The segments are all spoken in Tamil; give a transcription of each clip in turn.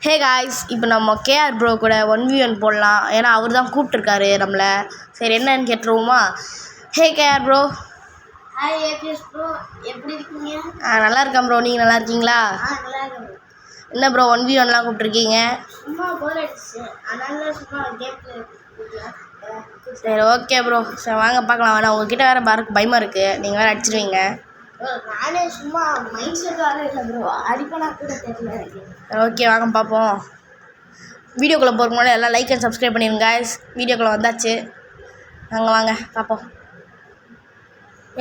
ஹே காய்ஸ், இப்போ நம்ம கேஆர் ப்ரோ கூட 1v1 போடலாம். ஏன்னா அவர் தான் கூப்பிட்ருக்காரு நம்மளை. சரி, என்னன்னு கேட்டுருவோமா? Hey KR bro. Hi ABS bro, எப்படி இருக்கீங்க? நல்லா இருக்கேன் ப்ரோ, நீங்கள் நல்லா இருக்கீங்களா? நல்லா இருக்கேன் ப்ரோ. என்ன ப்ரோ 1v1லாம் கூப்பிட்ருக்கீங்க? சும்மா போர் அடிச்சு, அதனால சும்மா கேம் சரி, ஓகே ப்ரோ. சரி வாங்க பார்க்கலாம். வேணா உங்ககிட்ட வேறு பயமாக இருக்குது, நீங்கள் வேறு அடிச்சிடுவீங்க. நானே சும்மா மைண்ட் செட் வேறு இல்லை ப்ரோ, அடிப்பனா கூட தெரியல எனக்கு. ஓகே, வாங்க பார்ப்போம். வீடியோக்குள்ளே போகிறதுக்கு முன்னாடி எல்லாம் லைக் அண்ட் சப்ஸ்கிரைப் பண்ணிடுங்க காய்ஸ். வீடியோக்குள்ளே வந்தாச்சு, வாங்க பார்ப்போம்.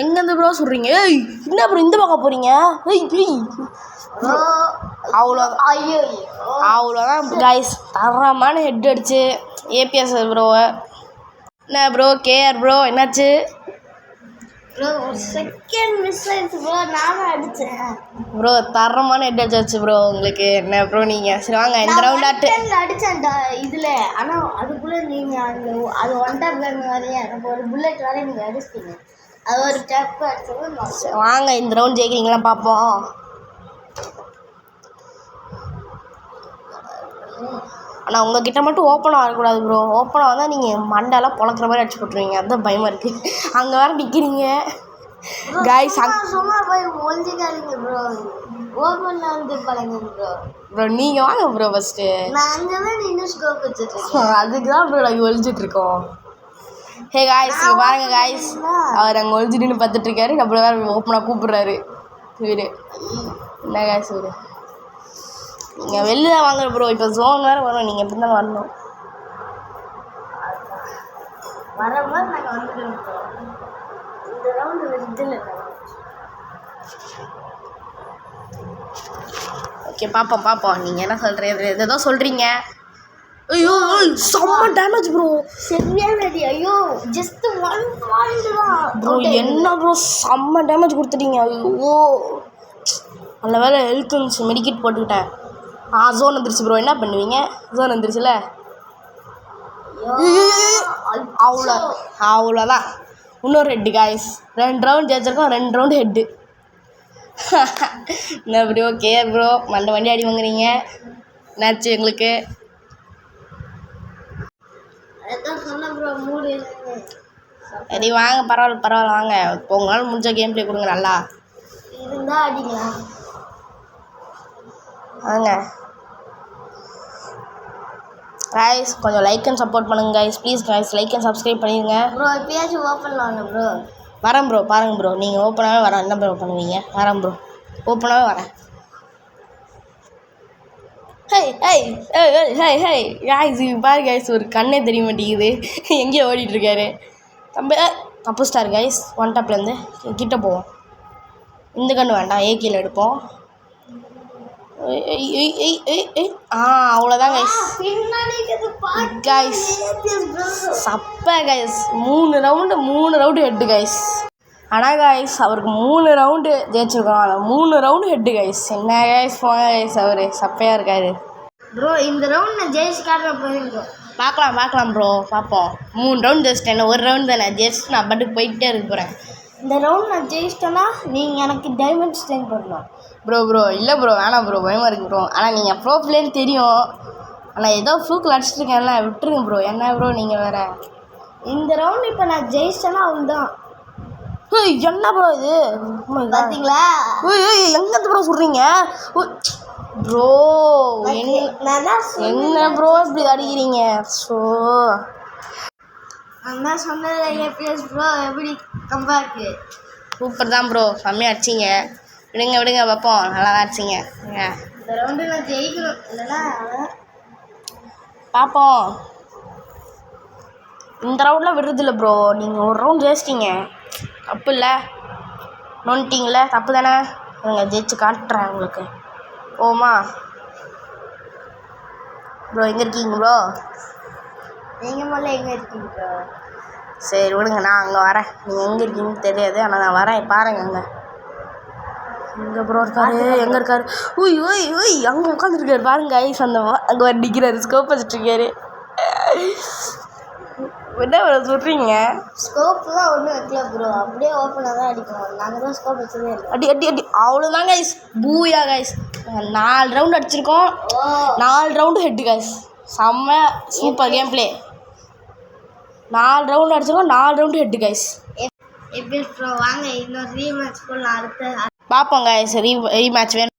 எங்கேருந்து ப்ரோ சொல்கிறீங்க? ஏய், என்ன ப்ரோ இந்த பக்கம் போகிறீங்க? அவ்வளோதான் காய்ஸ். தரமான ஹெட் அடிச்சு ஏபிஎஸ் ப்ரோவை. என்ன ப்ரோ கேஆர் ப்ரோ, என்னாச்சு ப்ரோ? ஒரு செகண்ட் மிஸ் ஆயிடுச்சு ப்ரோ, நானும் அடித்தேன் ப்ரோ. தரமான ஹெட் அடிச்சாச்சு ப்ரோ உங்களுக்கு. என்ன ப்ரோ நீங்கள்? சரி வாங்க, இந்த ரவுண்ட் அடித்தேன் இதில். ஆனால் அதுக்குள்ளே நீங்கள் அது ஒன் டேப் கன் வரையே நம்ம ஒரு புல்லட் வரைய நீங்கள் அடிச்சிட்டீங்க. அது ஒரு டேப் அடிச்சது. வாங்க, இந்த ரவுண்ட் ஜெயிக்கிறீங்களா பார்ப்போம். ஆனால் உங்ககிட்ட மட்டும் ஓப்பனாக வரக்கூடாது ப்ரோ. ஓப்பனாக வந்தால் நீங்கள் மண்டெல்லாம் பொழக்கிற மாதிரி அடிச்சு போட்டுருவீங்க. அதுதான் பயமாக இருக்குது. அங்கே வேறு நிற்கிறீங்க காய்ஸ். சும்மா போய் ஒழிஞ்சிக்காதீங்க ப்ரோ, ஓப்பனில் வந்து பழங்க ப்ரோ. ப்ரோ நீங்கள் வாங்க ப்ரோ ஃபஸ்ட்டு. நான் அங்கே தான் நின்று ஸ்கோப் வச்சுட்ருக்கேன். அதுக்கு தான் ப்ரோ நாங்கள் ஒழிஞ்சிட்ருக்கோம். ஹே காய்ஸ், இங்கே பாருங்க காய்ஸ். அவர் அங்கே ஒழிஞ்சிட்டு பார்த்துட்ருக்காரு. நம்மள வேறு ஓப்பனாக கூப்பிட்றாரு. வீடு என்ன காய்ஸ் வீடு? நீங்கள் வெளில தான் வாங்குற ப்ரோ. இப்போ ஜோன் வேறு வரும், நீங்கள் எப்படி தான் வரணும். வரும்போது நாங்கள் வந்துட்டு இந்த ரவுண்டு இதில். ஓகே, பார்ப்போம். நீங்கள் என்ன சொல்கிறீங்க? எதோ சொல்கிறீங்க. ஐயோ, செம்ம டேமேஜ் ப்ரோ. சரியான அடி. ஐயோ, ஜஸ்ட் 1 பாயிண்ட் தான் ப்ரோ. என்ன ப்ரோ செம்ம டேமேஜ் கொடுத்துட்டீங்க. ஐயோ, நல்ல வேலை ஹெல்த் இருந்துச்சு, மெடிக்கெட் போட்டுக்கிட்டேன். ஜோன் வந்துருச்சு ப்ரோ. என்ன பண்ணுவீங்க? ஜோன் வந்துருச்சுல. அவ்வளோதான். இன்னொரு ஹெட்டு காய்ஸ். 2 ரவுண்ட் ஜெயிச்சிருக்கோம், 2 ரவுண்டு ஹெட்டு. என்ன ப்ரோ கேஆர் ப்ரோ வண்டி அடி வாங்குறீங்க? என்னாச்சு எங்களுக்கு? அதான் சொன்னேன் ப்ரோ, மூடு. சரி வாங்க, பரவாயில்ல வாங்க. இப்போ உங்களால் முடிஞ்ச கேம் ப்ளே கொடுங்க நல்லா இருந்தால் அடிக்கலாம். வாங்க காய்ஸ், கொஞ்சம் லைக் அண்ட் சப்போர்ட் பண்ணுங்க guys. Please guys, like and subscribe பண்ணிடுங்க ப்ரோ. எப்பயாச்சும் ஓப்பனில் வாங்க ப்ரோ. வரேன் ப்ரோ. பாருங்கள் ப்ரோ, நீங்கள் ஓப்பனாகவே வரேன். என்ன ப்ரோ பண்ணுவீங்க? வரேன் ப்ரோ, ஓப்பனாகவே வரேன். ஹை காய்ஸ், பாரு காய்ஸ், ஒரு கண்ணே தெரிய மாட்டேங்குது. எங்கேயோ ஓடிட்டுருக்காரு தம்பி. தப்பு ஸ்டார் காய்ஸ். ஒன் டாப்லேருந்து கிட்ட போவோம். இந்த கண்ணு வேண்டாம், ஏக்கியில் எடுப்போம். அவ்வளோதான் கைஸ். கைஸ் சப்ப கைஸ். 3 round head guys. ஆனால் கைஸ் அவருக்கு 3 ரவுண்டு ஜெயிச்சிருக்கோம். அதில் 3 ரவுண்டு ஹெட்டு கைஸ். என்ன கைஸ் போங்க கைஸ், அவர் சப்பையாக இருக்காரு ப்ரோ. இந்த ரவுண்ட் நான் ஜெயிச்சு காட்டுற போயிருக்கோம். பார்க்கலாம் ப்ரோ, பார்ப்போம். 3 ரவுண்ட் ஜெயிச்சிட்டேன், 1 ரவுண்ட் தானே ஜெயிச்சுட்டு நான் பாட்டுக்கு போயிட்டே இருக்க போகிறேன். இந்த ரவுண்ட் நான் ஜெயிச்சிட்டேன்னா நீங்கள் எனக்கு டைமண்ட் ஸ்டெயின் பண்ணலாம் ப்ரோ. இல்லை ப்ரோ, வேணாம் ப்ரோ, பயமாக இருக்குது ப்ரோ. ஆனால் நீங்கள் ப்ரோ பிளேன்னு தெரியும். ஆனால் ஏதோ ஃப்ளூக்கில் அடிச்சிட்ருக்கேன்ல, விட்டுருங்க ப்ரோ. என்ன ப்ரோ நீங்கள் வேறு? இந்த ரவுண்ட் இப்போ நான் ஜெயிச்சிட்டேன்னா அவன் தான். என்ன ப்ரோ இது? பார்த்தீங்களா? எங்கேருந்து ப்ரோ சொல்கிறீங்க ப்ரோ? என்ன ப்ரோ இப்படி அடிக்கிறீங்க? ஸோ நான் சொன்னது ஏபிஎஸ் ப்ரோ. எப்படி கம்பேக்கு? சூப்பர் தான் ப்ரோ, செம்மையாக அடிச்சிங்க. விடுங்க பார்ப்போம். நல்லா தான் அடிச்சிங்க. இந்த ரவுண்டு நான் ஜெயிக்கணும், இல்லைன்னா பார்ப்போம். இந்த ரவுண்டில் விடுறதில்ல ப்ரோ. நீங்கள் ஒரு ரவுண்ட் ஜெயிச்சிட்டிங்க, தப்பு இல்லை. நோண்டிங்களே, தப்பு தானே. நீங்கள் ஜெயிச்சு காட்டுறேன் உங்களுக்கு. ஓமா ப்ரோ, எங்கே இருக்கீங்க ப்ரோ? நீங்கள் முதல்ல எங்கே இருக்கீங்க ப்ரோ? சரி விடுங்க, நான் அங்கே வரேன். நீங்கள் எங்கே இருக்கீங்கன்னு தெரியாது, ஆனால் நான் வரேன். பாருங்கள் அங்கே எங்கே ப்ரோ இருக்காரு? எங்கே இருக்காரு? அங்கே உட்காந்துருக்காரு பாருங்க ஐஸ். அங்கே வர நிற்கிறாரு, ஸ்கோப் வச்சுட்ருக்காரு. என்ன ப்ரோ சொல்கிறீங்க? ஸ்கோப்லாம் ஒன்றும் வைக்கல ப்ரோ, அப்படியே ஓப்பனாக தான் அடிக்கணும். நாங்கள் தான் ஸ்கோப் வச்சதே இல்லை. அடி அடி அடி அவ்வளோதான் கைஸ். Booyah guys. 4 ரவுண்டு அடிச்சிருக்கோம். ஓ 4 ரவுண்டு ஹெட்டு கைஸ். செம்ம சூப்பர் கேம் பிளே. 4 ரவுண்டு அடிச்சிருக்கோம், 4 ரவுண்டு ஹெட்டு கைஸ். எப்படி ப்ரோ வாங்க இன்னொரு ரீமேட்ச் போடலாம். அடுத்த பார்ப்போம் கைஸ். ரீ மேட்ச் வேணும்.